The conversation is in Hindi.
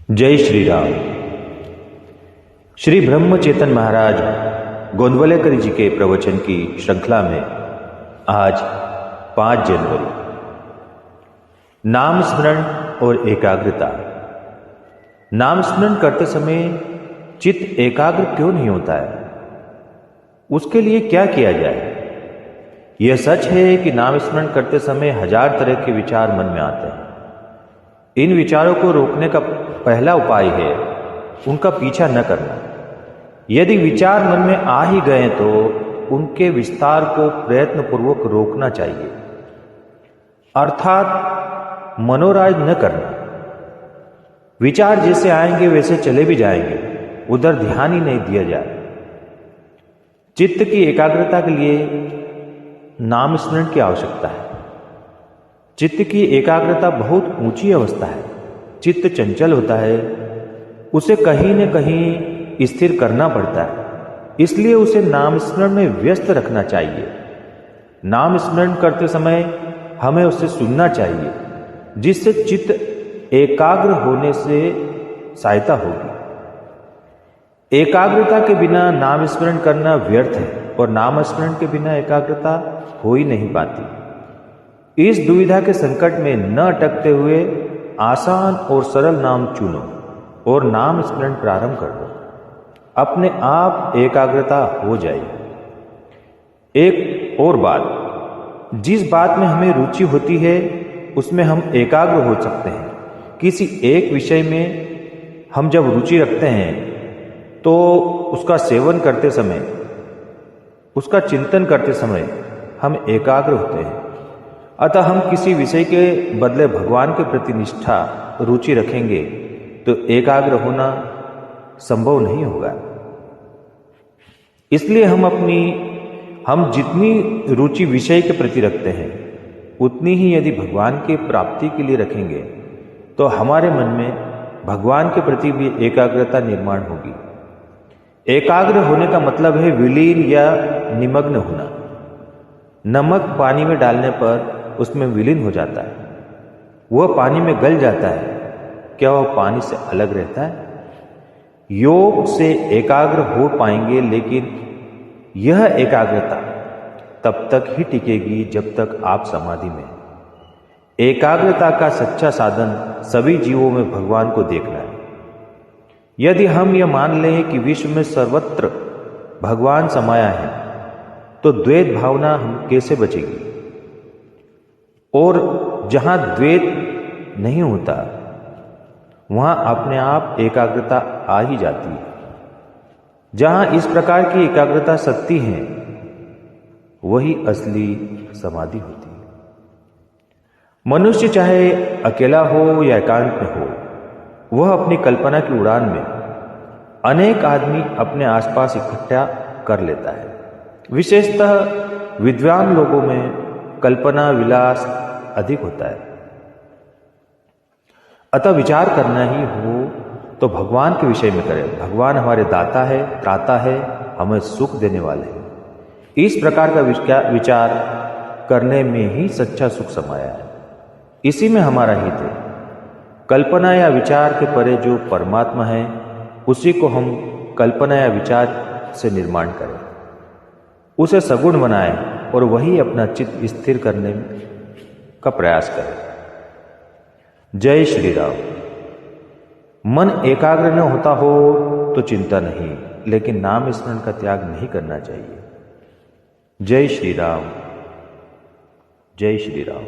जय श्री राम। श्री ब्रह्म चेतन महाराज गोंदवलेकर जी के प्रवचन की श्रृंखला में आज 5 जनवरी, नाम स्मरण और एकाग्रता। नाम स्मरण करते समय चित्त एकाग्र क्यों नहीं होता है, उसके लिए क्या किया जाए? यह सच है कि नाम स्मरण करते समय 1000 तरह के विचार मन में आते हैं। इन विचारों को रोकने का पहला उपाय है उनका पीछा न करना। यदि विचार मन में आ ही गए तो उनके विस्तार को प्रयत्नपूर्वक रोकना चाहिए, अर्थात मनोराज न करना। विचार जैसे आएंगे वैसे चले भी जाएंगे, उधर ध्यान ही नहीं दिया जाए। चित्त की एकाग्रता के लिए नाम स्मरण की आवश्यकता है। चित्त की एकाग्रता बहुत ऊंची अवस्था है। चित्त चंचल होता है, उसे कहीं न कहीं स्थिर करना पड़ता है, इसलिए उसे नाम स्मरण में व्यस्त रखना चाहिए। नाम स्मरण करते समय हमें उसे सुनना चाहिए, जिससे चित्त एकाग्र होने से सहायता होगी। एकाग्रता के बिना नाम स्मरण करना व्यर्थ है और नाम स्मरण के बिना एकाग्रता हो ही नहीं पाती। इस दुविधा के संकट में न अटकते हुए आसान और सरल नाम चुनो और नाम स्मरण प्रारंभ कर दो। अपने आप एकाग्रता हो जाएगी। एक और बात, जिस बात में हमें रुचि होती है उसमें हम एकाग्र हो सकते हैं। किसी एक विषय में हम जब रुचि रखते हैं तो उसका सेवन करते समय, उसका चिंतन करते समय हम एकाग्र होते हैं। अतः हम किसी विषय के बदले भगवान के प्रति निष्ठा रुचि रखेंगे तो एकाग्र होना संभव नहीं होगा। इसलिए हम जितनी रुचि विषय के प्रति रखते हैं उतनी ही यदि भगवान के प्राप्ति के लिए रखेंगे तो हमारे मन में भगवान के प्रति भी एकाग्रता निर्माण होगी। एकाग्र होने का मतलब है विलीन या निमग्न होना। नमक पानी में डालने पर उसमें विलीन हो जाता है, वह पानी में गल जाता है, क्या वह पानी से अलग रहता है? योग से एकाग्र हो पाएंगे, लेकिन यह एकाग्रता तब तक ही टिकेगी जब तक आप समाधि में। एकाग्रता का सच्चा साधन सभी जीवों में भगवान को देखना है। यदि हम यह मान लें कि विश्व में सर्वत्र भगवान समाया है तो द्वैत भावना हम कैसे बचेगी? और जहां द्वैत नहीं होता वहां अपने आप एकाग्रता आ ही जाती है। जहां इस प्रकार की एकाग्रता सत्य है वही असली समाधि होती है। मनुष्य चाहे अकेला हो या एकांत में हो, वह अपनी कल्पना की उड़ान में अनेक आदमी अपने आसपास इकट्ठा कर लेता है। विशेषतः विद्वान लोगों में कल्पना विलास अधिक होता है। अतः विचार करना ही हो तो भगवान के विषय में करें। भगवान हमारे दाता है, त्राता है, हमें सुख देने वाले हैं। इस प्रकार का विचार करने में ही सच्चा सुख समाया है, इसी में हमारा हित है। कल्पना या विचार के परे जो परमात्मा है उसी को हम कल्पना या विचार से निर्माण करें, उसे सगुण बनाएं और वही अपना चित्त स्थिर करने का प्रयास करें। जय श्री राम। मन एकाग्र न होता हो तो चिंता नहीं, लेकिन नाम स्मरण का त्याग नहीं करना चाहिए। जय श्री राम। जय श्री राम।